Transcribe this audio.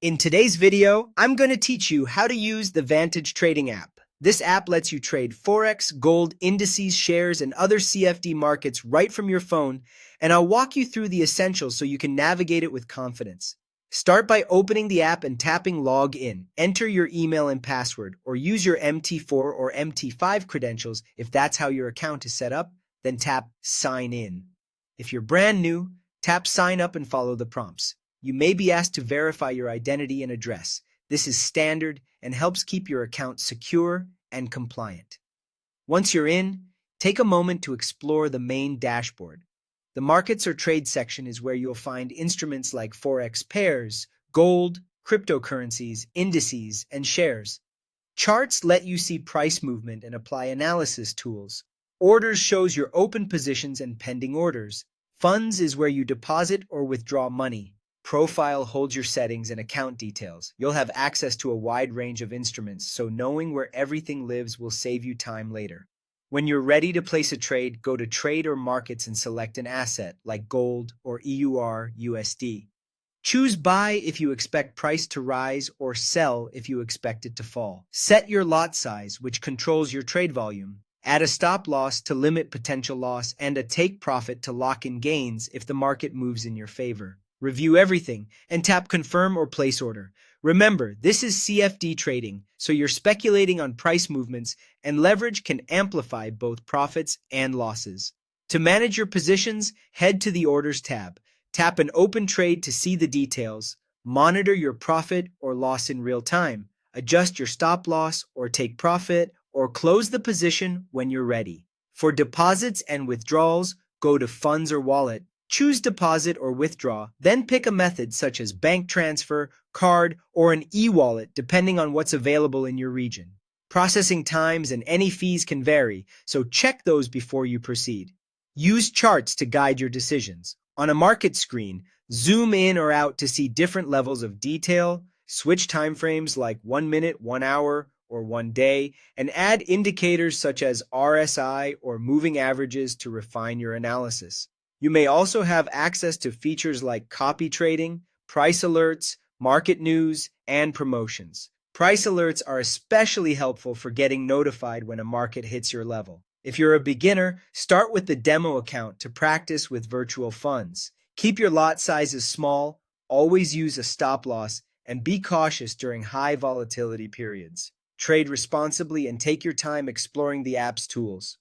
In today's video, I'm going to teach you how to use the Vantage Trading App. This app lets you trade forex, gold, indices, shares, and other CFD markets right from your phone, and I'll walk you through the essentials so you can navigate it with confidence. Start by opening the app and tapping Log In. Enter your email and password, or use your MT4 or MT5 credentials if that's how your account is set up, then tap Sign In. If you're brand new, tap Sign Up and follow the prompts. You may be asked to verify your identity and address. This is standard and helps keep your account secure and compliant. Once you're in, take a moment to explore the main dashboard. The Markets or Trade section is where you'll find instruments like forex pairs, gold, cryptocurrencies, indices, and shares. Charts let you see price movement and apply analysis tools. Orders shows your open positions and pending orders. Funds is where you deposit or withdraw money. Profile holds your settings and account details. You'll have access to a wide range of instruments, so knowing where everything lives will save you time later. When you're ready to place a trade, go to Trade or Markets and select an asset like gold or EUR/USD. Choose Buy if you expect price to rise or Sell if you expect it to fall. Set your lot size, which controls your trade volume. Add a stop loss to limit potential loss and a take profit to lock in gains if the market moves in your favor. Review everything, and tap Confirm or Place Order. Remember, this is CFD trading, so you're speculating on price movements, and leverage can amplify both profits and losses. To manage your positions, head to the Orders tab. Tap an open trade to see the details. Monitor your profit or loss in real time. Adjust your stop loss or take profit, or close the position when you're ready. For deposits and withdrawals, go to Funds or Wallet. Choose deposit or withdraw, then pick a method such as bank transfer, card, or an e-wallet depending on what's available in your region. Processing times and any fees can vary, so check those before you proceed. Use charts to guide your decisions. On a market screen, zoom in or out to see different levels of detail, switch timeframes like 1 minute, 1 hour, or 1 day, and add indicators such as RSI or moving averages to refine your analysis. You may also have access to features like copy trading, price alerts, market news, and promotions. Price alerts are especially helpful for getting notified when a market hits your level. If you're a beginner, start with the demo account to practice with virtual funds. Keep your lot sizes small, always use a stop loss, and be cautious during high volatility periods. Trade responsibly and take your time exploring the app's tools.